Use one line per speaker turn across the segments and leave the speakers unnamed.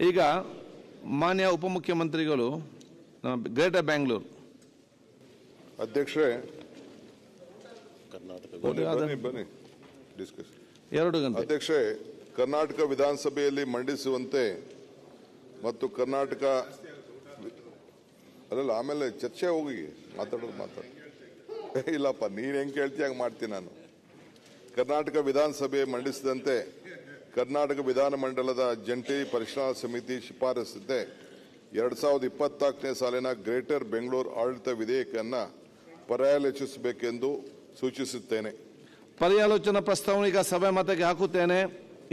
ಈಗ ಮಾನ್ಯ ಉಪಮುಖ್ಯಮಂತ್ರಿಗಳು ಗ್ರೇಟರ್ ಬ್ಯಾಂಗ್ಳೂರು
ಅಧ್ಯಕ್ಷರೇ,
ಬನ್ನಿ
ಡಿಸ್ಕಸ್
2 ಗಂಟೆ.
ಅಧ್ಯಕ್ಷರೇ, ಕರ್ನಾಟಕ ವಿಧಾನಸಭೆಯಲ್ಲಿ ಮಂಡಿಸುವಂತೆ ಮತ್ತು ಕರ್ನಾಟಕ ಅಲ್ಲ ಆಮೇಲೆ ಚರ್ಚೆ ಹೋಗಿ ಮಾತಾಡಿ ಇಲ್ಲಪ್ಪ, ನೀನು ಹೆಂಗೆ ಕೇಳ್ತೀಯ ಹಂಗೆ ಮಾಡ್ತೀನಿ ನಾನು. ಕರ್ನಾಟಕ ವಿಧಾನಸಭೆ ಮಂಡಿಸಿದಂತೆ ಕರ್ನಾಟಕ ವಿಧಾನಮಂಡಲದ ಜಂಟಿ ಪರಿಶೀಲನಾ ಸಮಿತಿ ಶಿಫಾರಸಿದ್ದೆ 2024ನೇ ಸಾಲಿನ ಗ್ರೇಟರ್ ಬೆಂಗಳೂರು ಆಡಳಿತ ವಿಧೇಯಕವನ್ನು ಪರ್ಯಾಲೋಚಿಸಬೇಕೆಂದು ಸೂಚಿಸುತ್ತೇನೆ.
ಪರ್ಯಾಲೋಚನಾ ಪ್ರಸ್ತಾವನೆ ಈಗ ಸಭೆ ಮತಕ್ಕೆ ಹಾಕುತ್ತೇನೆ.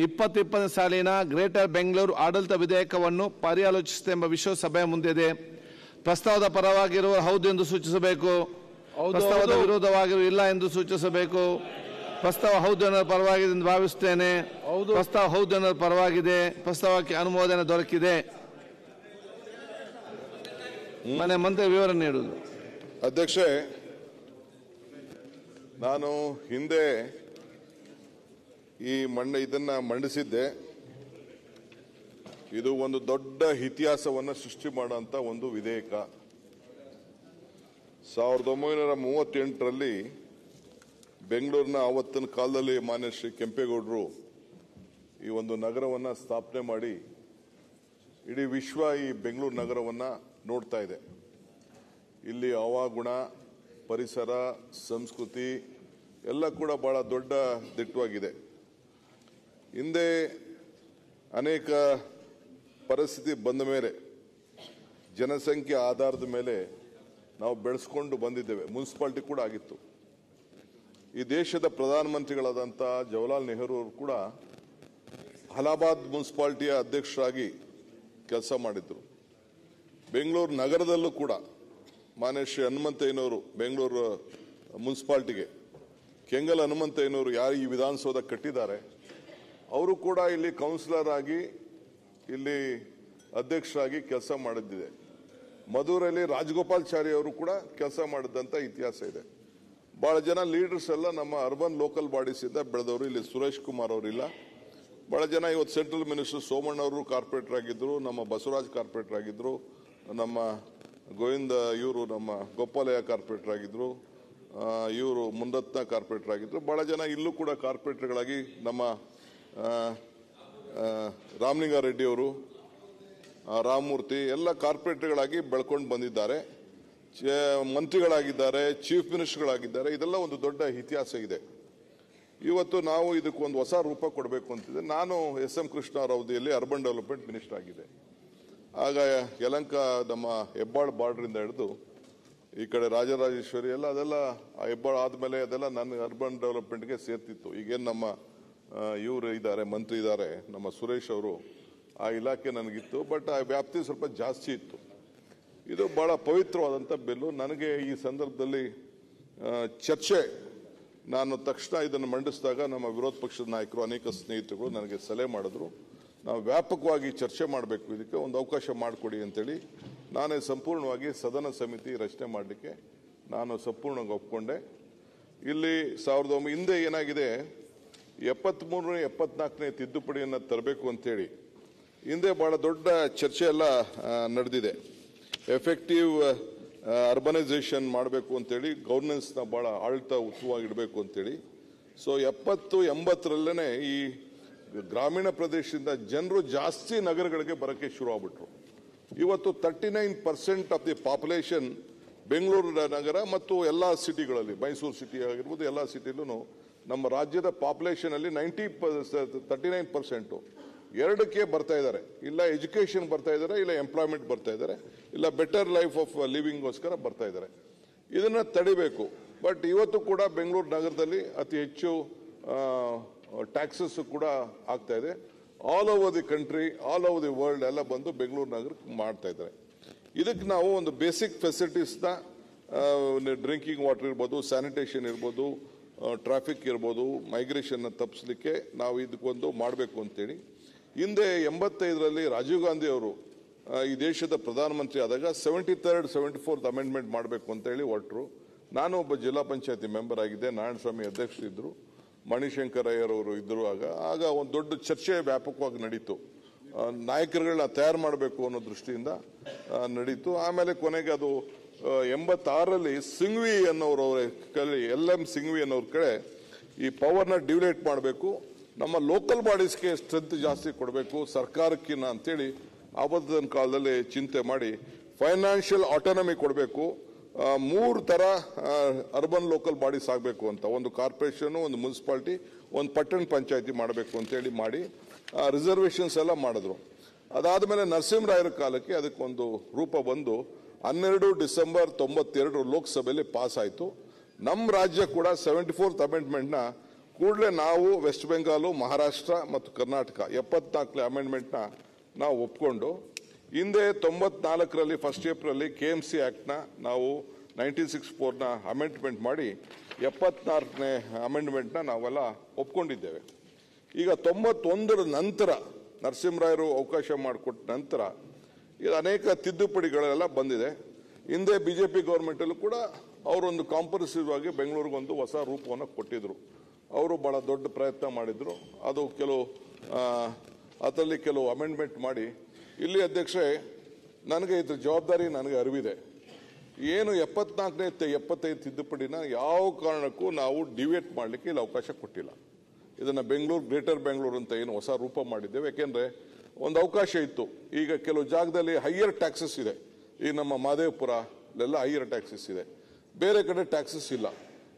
2020 ಸಾಲಿನ ಗ್ರೇಟರ್ ಬೆಂಗಳೂರು ಆಡಳಿತ ವಿಧೇಯಕವನ್ನು ಪರ್ಯಾಲೋಚಿಸುತ್ತೆಂಬ ವಿಷಯ ಸಭೆಯ ಮುಂದಿದೆ. ಪ್ರಸ್ತಾವದ ಪರವಾಗಿರುವ ಹೌದು ಎಂದು ಸೂಚಿಸಬೇಕು. ಪ್ರಸ್ತಾವದ ವಿರೋಧವಾಗಿರುವ ಇಲ್ಲ ಎಂದು ಸೂಚಿಸಬೇಕು. ಪ್ರಸ್ತಾವ ಹೌದು ಅನ್ನೋದು ಪರವಾಗಿದೆ ಎಂದು ಭಾವಿಸುತ್ತೇನೆ. ಪ್ರಸ್ತಾವ ಹೌದು ಅನ್ನೋದು ಪರವಾಗಿದೆ. ಪ್ರಸ್ತಾವಕ್ಕೆ ಅನುಮೋದನೆ ದೊರಕಿದೆ. ಮನೆ ಮಂತ್ರಿ ವಿವರ ನೀಡುವುದು.
ಅಧ್ಯಕ್ಷೆ, ನಾನು ಹಿಂದೆ ಇದನ್ನ ಮಂಡಿಸಿದ್ದೆ. ಇದು ಒಂದು ದೊಡ್ಡ ಇತಿಹಾಸವನ್ನು ಸೃಷ್ಟಿ ಮಾಡುವಂತ ಒಂದು ವಿಧೇಯಕ. 1938ರಲ್ಲಿ ಬೆಂಗಳೂರಿನ ಆವತ್ತಿನ ಕಾಲದಲ್ಲಿ ಮಾನ್ಯ ಶ್ರೀ ಕೆಂಪೇಗೌಡರು ಈ ಒಂದು ನಗರವನ್ನು ಸ್ಥಾಪನೆ ಮಾಡಿ ಇಡೀ ವಿಶ್ವ ಈ ಬೆಂಗಳೂರು ನಗರವನ್ನು ನೋಡ್ತಾ ಇದೆ. ಇಲ್ಲಿ ಹವಾಗುಣ, ಪರಿಸರ, ಸಂಸ್ಕೃತಿ ಎಲ್ಲ ಕೂಡ ಬಹಳ ದೊಡ್ಡ ದಿಟ್ಟವಾಗಿದೆ. ಹಿಂದೆ ಅನೇಕ ಪರಿಸ್ಥಿತಿ ಬಂದ ಮೇಲೆ ಜನಸಂಖ್ಯೆ ಆಧಾರದ ಮೇಲೆ ನಾವು ಬೆಳೆಸ್ಕೊಂಡು ಬಂದಿದ್ದೇವೆ. ಮುನ್ಸಿಪಾಲಿಟಿ ಕೂಡ ಆಗಿತ್ತು. ಈ ದೇಶದ ಪ್ರಧಾನಮಂತ್ರಿಗಳಾದಂಥ ಜವಾಹರ್ಲಾಲ್ ನೆಹರು ಅವರು ಕೂಡ ಅಲಹಾಬಾದ್ ಮುನ್ಸಿಪಾಲಿಟಿಯ ಅಧ್ಯಕ್ಷರಾಗಿ ಕೆಲಸ ಮಾಡಿದ್ರು. ಬೆಂಗಳೂರು ನಗರದಲ್ಲೂ ಕೂಡ ಮಾನ್ಯ ಶ್ರೀ ಹನುಮಂತಯ್ಯನವರು ಬೆಂಗಳೂರು ಮುನ್ಸಿಪಾಲಿಟಿಗೆ ಕೆಂಗಲ್ ಹನುಮಂತಯ್ಯನವರು ಯಾರು ಈ ವಿಧಾನಸೌಧ ಕಟ್ಟಿದ್ದಾರೆ ಅವರು ಕೂಡ ಇಲ್ಲಿ ಕೌನ್ಸಿಲರ್ ಆಗಿ ಇಲ್ಲಿ ಅಧ್ಯಕ್ಷರಾಗಿ ಕೆಲಸ ಮಾಡಿದ್ದಿದೆ. ಮಧುರಲ್ಲಿ ರಾಜಗೋಪಾಲಾಚಾರಿ ಅವರು ಕೂಡ ಕೆಲಸ ಮಾಡಿದಂಥ ಇತಿಹಾಸ ಇದೆ. ಬಹಳ ಜನ ಲೀಡರ್ಸ್ ಎಲ್ಲ ನಮ್ಮ ಅರ್ಬನ್ ಲೋಕಲ್ ಬಾಡೀಸ್ ಇಂದ ಬೆಳೆದವರು. ಇಲ್ಲಿ ಸುರೇಶ್ ಕುಮಾರ್ ಅವರಿಲ್ಲ. ಬಹಳ ಜನ ಇವತ್ತು ಸೆಂಟ್ರಲ್ ಮಿನಿಸ್ಟರ್ ಸೋಮಣ್ಣ ಅವರು ಕಾರ್ಪೊರೇಟರ್ ಆಗಿದ್ರು, ನಮ್ಮ ಬಸವರಾಜ್ ಕಾರ್ಪೊರೇಟರ್ ಆಗಿದ್ರು, ನಮ್ಮ ಗೋವಿಂದ ಇವರು ನಮ್ಮ ಗೋಪಾಲಯ್ಯ ಕಾರ್ಪೊರೇಟರ್ ಆಗಿದ್ರು, ಇವರು ಮುನರತ್ನ ಕಾರ್ಪೊರೇಟರ್ ಆಗಿದ್ರು. ಬಹಳ ಜನ ಇಲ್ಲೂ ಕೂಡ ಕಾರ್ಪೊರೇಟರ್ಗಳಾಗಿ ನಮ್ಮ ರಾಮಲಿಂಗಾರೆಡ್ಡಿ ಅವರು, ರಾಮಮೂರ್ತಿ ಎಲ್ಲ ಕಾರ್ಪೊರೇಟರ್ಗಳಾಗಿ ಬೆಳ್ಕೊಂಡು ಬಂದಿದ್ದಾರೆ. ಮಂತ್ರಿಗಳಾಗಿದ್ದಾರೆ, ಚೀಫ್ ಮಿನಿಸ್ಟರ್ಗಳಾಗಿದ್ದಾರೆ. ಇದೆಲ್ಲ ಒಂದು ದೊಡ್ಡ ಇತಿಹಾಸ ಇದೆ. ಇವತ್ತು ನಾವು ಇದಕ್ಕೊಂದು ಹೊಸ ರೂಪ ಕೊಡಬೇಕು ಅಂತಿದೆ. ನಾನು ಎಸ್.ಎಂ. ಕೃಷ್ಣ ಅವರ ಅವಧಿಯಲ್ಲಿ ಅರ್ಬನ್ ಡೆವಲಪ್ಮೆಂಟ್ ಮಿನಿಸ್ಟರ್ ಆಗಿದೆ. ಆಗ ಯಲಹಂಕ ನಮ್ಮ ಹೆಬ್ಬಾಳ್ ಬಾರ್ಡ್ರಿಂದ ಹಿಡಿದು ಈ ಕಡೆ ರಾಜರಾಜೇಶ್ವರಿ ಎಲ್ಲ ಅದೆಲ್ಲ ಹೆಬ್ಬಾಳ್ ಆದಮೇಲೆ ಅದೆಲ್ಲ ನನ್ನ ಅರ್ಬನ್ ಡೆವಲಪ್ಮೆಂಟ್ಗೆ ಸೇರ್ತಿತ್ತು. ಈಗೇನು ನಮ್ಮ ಇವರು ಇದ್ದಾರೆ, ಮಂತ್ರಿ ಇದ್ದಾರೆ ನಮ್ಮ ಸುರೇಶ್ ಅವರು, ಆ ಇಲಾಖೆ ನನಗಿತ್ತು. ಬಟ್ ಆ ವ್ಯಾಪ್ತಿ ಸ್ವಲ್ಪ ಜಾಸ್ತಿ ಇತ್ತು. ಇದು ಬಹಳ ಪವಿತ್ರವಾದಂಥ ಬಿಲ್ಲು. ನನಗೆ ಈ ಸಂದರ್ಭದಲ್ಲಿ ಚರ್ಚೆ, ನಾನು ತಕ್ಷಣ ಇದನ್ನು ಮಂಡಿಸಿದಾಗ ನಮ್ಮ ವಿರೋಧ ಪಕ್ಷದ ನಾಯಕರು ಅನೇಕ ಸ್ನೇಹಿತರು ನನಗೆ ಸಲಹೆ ಮಾಡಿದ್ರು, ನಾವು ವ್ಯಾಪಕವಾಗಿ ಚರ್ಚೆ ಮಾಡಬೇಕು, ಇದಕ್ಕೆ ಒಂದು ಅವಕಾಶ ಮಾಡಿಕೊಡಿ ಅಂತೇಳಿ ನಾನೇ ಸಂಪೂರ್ಣವಾಗಿ ಸದನ ಸಮಿತಿ ರಚನೆ ಮಾಡಲಿಕ್ಕೆ ನಾನು ಸಂಪೂರ್ಣವಾಗಿ ಒಪ್ಕೊಂಡೆ. ಇಲ್ಲಿ ಹಿಂದೆ ಏನಾಗಿದೆ, 73ನೇ 74ನೇ ತಿದ್ದುಪಡಿಯನ್ನು ತರಬೇಕು ಅಂತೇಳಿ ಹಿಂದೆ ಬಹಳ ದೊಡ್ಡ ಚರ್ಚೆ ಎಲ್ಲ ನಡೆದಿದೆ. ಎಫೆಕ್ಟಿವ್ ಅರ್ಬನೈಸೇಷನ್ ಮಾಡಬೇಕು ಅಂತೇಳಿ, ಗವರ್ನೆನ್ಸ್ನ ಬಹಳ ಆಡಳಿತ ಉತ್ತಮವಾಗಿಡಬೇಕು ಅಂತೇಳಿ. ಸೊ 70, 80ರಲ್ಲೇ ಈ ಗ್ರಾಮೀಣ ಪ್ರದೇಶದಿಂದ ಜನರು ಜಾಸ್ತಿ ನಗರಗಳಿಗೆ ಬರೋಕ್ಕೆ ಶುರು ಆಗ್ಬಿಟ್ರು. ಇವತ್ತು 39% ಆಫ್ ದಿ ಪಾಪ್ಯುಲೇಷನ್ ಬೆಂಗಳೂರು ನಗರ ಮತ್ತು ಎಲ್ಲ ಸಿಟಿಗಳಲ್ಲಿ, ಮೈಸೂರು ಸಿಟಿ ಆಗಿರ್ಬೋದು, ಎಲ್ಲ ಸಿಟಿಲೂ ನಮ್ಮ ರಾಜ್ಯದ ಪಾಪ್ಯುಲೇಷನ್ ಅಲ್ಲಿ 39% ಎರಡಕ್ಕೆ ಬರ್ತಾ ಇದ್ದಾರೆ. ಇಲ್ಲ ಎಜುಕೇಶನ್ ಬರ್ತಾ ಇದ್ದಾರೆ, ಇಲ್ಲ ಎಂಪ್ಲಾಯ್ಮೆಂಟ್ ಬರ್ತಾ ಇದ್ದಾರೆ, ಇಲ್ಲ ಬೆಟರ್ ಲೈಫ್ ಆಫ್ ಲಿವಿಂಗ್ಗೋಸ್ಕರ ಬರ್ತಾ ಇದ್ದಾರೆ. ಇದನ್ನ ತಡಿಬೇಕು. ಬಟ್ ಇವತ್ತು ಕೂಡ ಬೆಂಗಳೂರು ನಗರದಲ್ಲಿ ಅತಿ ಹೆಚ್ಚು ಟ್ಯಾಕ್ಸಸ್ ಕೂಡ ಆಗ್ತಾ ಇದೆ. All over the country, all over the world ಎಲ್ಲ ಬಂದು ಬೆಂಗಳೂರು ನಗರಕ್ಕೆ ಮಾಡ್ತಾ ಇದ್ದಾರೆ. ಇದಕ್ಕೆ ನಾವು ಒಂದು ಬೇಸಿಕ್ ಫೆಸಿಲಿಟೀಸ್ನ, ಡ್ರಿಂಕಿಂಗ್ ವಾಟರ್ ಇರ್ಬೋದು, ಸ್ಯಾನಿಟೇಷನ್ ಇರ್ಬೋದು, ಟ್ರಾಫಿಕ್ ಇರ್ಬೋದು, ಮೈಗ್ರೇಷನ್ ತಪ್ಪಿಸಲಿಕ್ಕೆ ನಾವು ಇದಕ್ಕೊಂದು ಮಾಡಬೇಕು ಅಂತೇಳಿ ಹಿಂದೆ 85ರಲ್ಲಿ ರಾಜೀವ್ ಗಾಂಧಿ ಅವರು ಈ ದೇಶದ ಪ್ರಧಾನಮಂತ್ರಿ ಆದಾಗ 73rd 74th ಅಮೆಂಡ್ಮೆಂಟ್ ಮಾಡಬೇಕು ಅಂತೇಳಿ ಹೊರಟರು. ನಾನು ಒಬ್ಬ ಜಿಲ್ಲಾ ಪಂಚಾಯತಿ ಮೆಂಬರ್ ಆಗಿದ್ದೆ, ನಾರಾಯಣಸ್ವಾಮಿ ಅಧ್ಯಕ್ಷರಿದ್ದರು, ಮಣಿಶಂಕರ್ ಅಯ್ಯರ್ ಅವರು ಇದ್ದರು. ಆಗ ಒಂದು ದೊಡ್ಡ ಚರ್ಚೆ ವ್ಯಾಪಕವಾಗಿ ನಡೀತು. ನಾಯಕರುಗಳನ್ನ ತಯಾರು ಮಾಡಬೇಕು ಅನ್ನೋ ದೃಷ್ಟಿಯಿಂದ ನಡೀತು. ಆಮೇಲೆ ಕೊನೆಗೆ ಅದು 86ರಲ್ಲಿ ಸಿಂಘ್ವಿ ಅನ್ನೋರು LM ಸಿಂಘ್ವಿ ಅನ್ನೋರ ಕಡೆ ಈ ಪವರ್ನ ಡಿವಿಡೇಟ್ ಮಾಡಬೇಕು, ನಮ್ಮ ಲೋಕಲ್ ಬಾಡೀಸ್ಗೆ ಸ್ಟ್ರೆಂತ್ ಜಾಸ್ತಿ ಕೊಡಬೇಕು ಸರ್ಕಾರಕ್ಕಿನ್ನ ಅಂತೇಳಿ ಆವತ್ತಿನ ಕಾಲದಲ್ಲಿ ಚಿಂತೆ ಮಾಡಿ ಫೈನಾನ್ಷಿಯಲ್ ಆಟೋನಮಿ ಕೊಡಬೇಕು. 3 ತರ ಅರ್ಬನ್ ಲೋಕಲ್ ಬಾಡೀಸ್ ಆಗಬೇಕು ಅಂತ, ಒಂದು ಕಾರ್ಪೊರೇಷನ್, ಒಂದು ಮುನ್ಸಿಪಾಲಿಟಿ, ಒಂದು ಪಟ್ಟಣ ಪಂಚಾಯತಿ ಮಾಡಬೇಕು ಅಂತೇಳಿ ಮಾಡಿ ರಿಸರ್ವೇಷನ್ಸ್ ಎಲ್ಲ ಮಾಡಿದ್ರು. ಅದಾದಮೇಲೆ ನರಸಿಂಹರಾಯರ ಕಾಲಕ್ಕೆ ಅದಕ್ಕೊಂದು ರೂಪ ಬಂದು 12 ಡಿಸೆಂಬರ್ 92 ಲೋಕಸಭೆಯಲ್ಲಿ ಪಾಸ್ ಆಯಿತು. ನಮ್ಮ ರಾಜ್ಯ ಕೂಡ 74th ಅಮೆಂಡ್ಮೆಂಟ್ನ ಕೂಡಲೇ ನಾವು ವೆಸ್ಟ್ ಬೆಂಗಾಲು, ಮಹಾರಾಷ್ಟ್ರ ಮತ್ತು ಕರ್ನಾಟಕ 74ನೇ ಅಮೆಂಡ್ಮೆಂಟ್ನ ನಾವು ಒಪ್ಕೊಂಡು ಹಿಂದೆ 94ರಲ್ಲಿ 1 ಏಪ್ರಿಲ್ KMC ಆಕ್ಟ್ನ ನಾವು 1964ನ ಅಮೆಂಡ್ಮೆಂಟ್ ಮಾಡಿ 74ನೇ ಅಮೆಂಡ್ಮೆಂಟ್ನ ನಾವೆಲ್ಲ ಒಪ್ಕೊಂಡಿದ್ದೇವೆ. ಈಗ 91ರ ನಂತರ ನರಸಿಂಹರಾಯರು ಅವಕಾಶ ಮಾಡಿಕೊಟ್ಟ ನಂತರ ಇದು ಅನೇಕ ತಿದ್ದುಪಡಿಗಳೆಲ್ಲ ಬಂದಿದೆ. ಹಿಂದೆ BJP ಗೌರ್ಮೆಂಟಲ್ಲೂ ಕೂಡ ಅವರೊಂದು ಕಾಂಪ್ರಹೆನ್ಸಿವ್ ಆಗಿ ಬೆಂಗಳೂರಿಗೊಂದು ಹೊಸ ರೂಪವನ್ನು ಕೊಟ್ಟಿದ್ರು. ಅವರು ಬಹಳ ದೊಡ್ಡ ಪ್ರಯತ್ನ ಮಾಡಿದ್ರು. ಅದು ಅದರಲ್ಲಿ ಕೆಲವು ಅಮೆಂಡ್ಮೆಂಟ್ ಮಾಡಿ ಇಲ್ಲಿ ಅಧ್ಯಕ್ಷರೇ ನನಗೆ ಇದ್ರ ಜವಾಬ್ದಾರಿ ನನಗೆ ಅರಿವಿದೆ. ಏನು 74ನೇ 75 ತಿದ್ದುಪಡಿನ ಯಾವ ಕಾರಣಕ್ಕೂ ನಾವು ಡಿವೇಟ್ ಮಾಡಲಿಕ್ಕೆ ಇಲ್ಲಿ ಅವಕಾಶ ಕೊಟ್ಟಿಲ್ಲ. ಇದನ್ನು ಗ್ರೇಟರ್ ಬೆಂಗಳೂರು ಅಂತ ಏನು ಹೊಸ ರೂಪ ಮಾಡಿದ್ದೇವೆ. ಯಾಕೆಂದ್ರೆ ಒಂದು ಅವಕಾಶ ಇತ್ತು. ಈಗ ಕೆಲವು ಜಾಗದಲ್ಲಿ ಹೈಯರ್ ಟ್ಯಾಕ್ಸಸ್ ಇದೆ. ಈಗ ನಮ್ಮ ಮಹದೇವಪುರ ಅಲ್ಲೆಲ್ಲ ಹೈಯರ್ ಟ್ಯಾಕ್ಸಸ್ ಇದೆ, ಬೇರೆ ಕಡೆ ಟ್ಯಾಕ್ಸಸ್ ಇಲ್ಲ.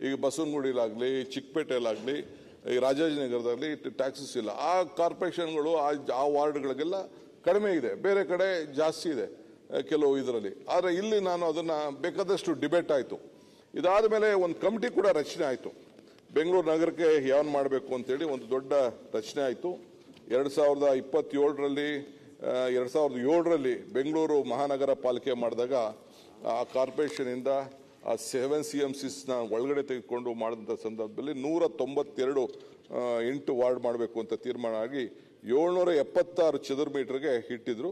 ಈಗ ಬಸವನಗುಡಿಲಾಗಲಿ, ಚಿಕ್ಕಪೇಟೆಯಲ್ಲಾಗಲಿ, ಈ ರಾಜಾಜಿನಗರದಲ್ಲಿ ಟ್ಯಾಕ್ಸಸ್ ಇಲ್ಲ. ಆ ಕಾರ್ಪೊರೇಷನ್ಗಳು ಆ ವಾರ್ಡ್ಗಳಿಗೆಲ್ಲ ಕಡಿಮೆ ಇದೆ, ಬೇರೆ ಕಡೆ ಜಾಸ್ತಿ ಇದೆ ಕೆಲವು ಇದರಲ್ಲಿ. ಆದರೆ ಇಲ್ಲಿ ನಾನು ಅದನ್ನ ಬೇಕಾದಷ್ಟು ಡಿಬೇಟ್ ಆಯಿತು. ಇದಾದ ಮೇಲೆ ಒಂದು ಕಮಿಟಿ ಕೂಡ ರಚನೆ ಆಯಿತು. ಬೆಂಗಳೂರು ನಗರಕ್ಕೆ ಯಾವನ್ ಮಾಡಬೇಕು ಅಂತೇಳಿ ಒಂದು ದೊಡ್ಡ ರಚನೆ ಆಯಿತು. 2007ರಲ್ಲಿ ಬೆಂಗಳೂರು ಮಹಾನಗರ ಪಾಲಿಕೆ ಮಾಡಿದಾಗ ಆ ಕಾರ್ಪೊರೇಷನ್ ಇಂದ ಆ 7 CMCs ಒಳಗಡೆ ತೆಗೆದುಕೊಂಡು ಮಾಡಿದಂಥ ಸಂದರ್ಭದಲ್ಲಿ 192 8 ವಾರ್ಡ್ ಮಾಡಬೇಕು ಅಂತ ತೀರ್ಮಾನ ಆಗಿ 776 ಚದುರ್ ಮೀಟರ್ಗೆ ಇಟ್ಟಿದ್ರು.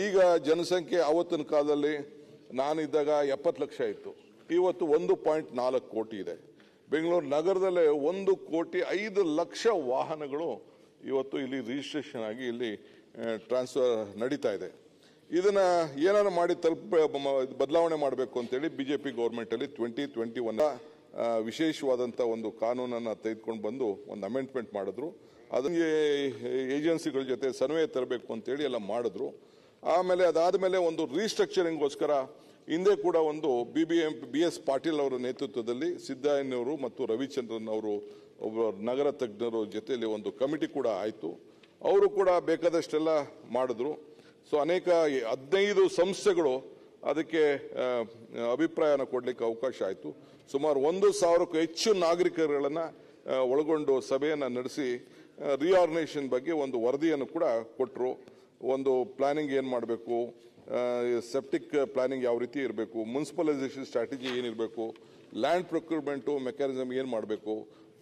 ಈಗ ಜನಸಂಖ್ಯೆ ಆವತ್ತಿನ ಕಾಲದಲ್ಲಿ ನಾನಿದ್ದಾಗ 70 ಲಕ್ಷ ಇತ್ತು, ಇವತ್ತು 1.4 ಕೋಟಿ ಇದೆ. ಬೆಂಗಳೂರು ನಗರದಲ್ಲೇ 1,05,00,000 ವಾಹನಗಳು ಇವತ್ತು ಇಲ್ಲಿ ರಿಜಿಸ್ಟ್ರೇಷನ್ ಆಗಿ ಇಲ್ಲಿ ಟ್ರಾನ್ಸ್ಫರ್ ನಡೀತಾ ಇದೆ. ಇದನ್ನ ಏನಾದ್ರು ಮಾಡಿ ಬದಲಾವಣೆ ಮಾಡಬೇಕು ಅಂತೇಳಿ BJP ಗೌರ್ಮೆಂಟ್ ಅಲ್ಲಿ 2021 ವಿಶೇಷವಾದಂತ ಒಂದು ಕಾನೂನನ್ನ ತೆಗೆದುಕೊಂಡು ಬಂದು ಒಂದು ಅಮೆಂಡ್ಮೆಂಟ್ ಮಾಡಿದ್ರು. ಅದಕ್ಕೆ ಏಜೆನ್ಸಿಗಳ ಜೊತೆ ಸಮನ್ವಯ ತರಬೇಕು ಅಂತೇಳಿ ಎಲ್ಲ ಮಾಡಿದ್ರು. ಆಮೇಲೆ ಅದಾದ್ಮೇಲೆ ಒಂದು ರೀಸ್ಟ್ರಕ್ಚರಿಂಗ್ಗೋಸ್ಕರ ಹಿಂದೆ ಕೂಡ ಒಂದು BS ಪಾಟೀಲ್ ಅವರ ನೇತೃತ್ವದಲ್ಲಿ ಸಿದ್ದಯ್ಯನವರು ಮತ್ತು ರವಿಚಂದ್ರನ್ ಅವರು ಒಬ್ಬ ನಗರ ತಜ್ಞರ ಜೊತೆಯಲ್ಲಿ ಒಂದು ಕಮಿಟಿ ಕೂಡ ಆಯಿತು. ಅವರು ಕೂಡ ಬೇಕಾದಷ್ಟೆಲ್ಲ ಮಾಡಿದ್ರು. ಸೊ ಅನೇಕ 15 ಸಂಸ್ಥೆಗಳು ಅದಕ್ಕೆ ಅಭಿಪ್ರಾಯನ ಕೊಡಲಿಕ್ಕೆ ಅವಕಾಶ ಆಯಿತು. ಸುಮಾರು 1,000ಕ್ಕೂ ಹೆಚ್ಚು ನಾಗರಿಕರುಗಳನ್ನ ಒಳಗೊಂಡು ಸಭೆಯನ್ನು ನಡೆಸಿ ರಿಆರ್ಗನೈಸೇಷನ್ ಬಗ್ಗೆ ಒಂದು ವರದಿಯನ್ನು ಕೂಡ ಕೊಟ್ಟರು. ಒಂದು ಪ್ಲಾನಿಂಗ್ ಏನು ಮಾಡಬೇಕು, ಸೆಪ್ಟಿಕ್ ಪ್ಲಾನಿಂಗ್ ಯಾವ ರೀತಿ ಇರಬೇಕು, ಮುನ್ಸಿಪಲೈಸೇಷನ್ ಸ್ಟ್ರಾಟಜಿ ಏನಿರಬೇಕು, ಲ್ಯಾಂಡ್ ಪ್ರೊಕ್ಯೂರ್ಮೆಂಟು ಮೆಕ್ಯಾನಿಸಮ್ ಏನು ಮಾಡಬೇಕು,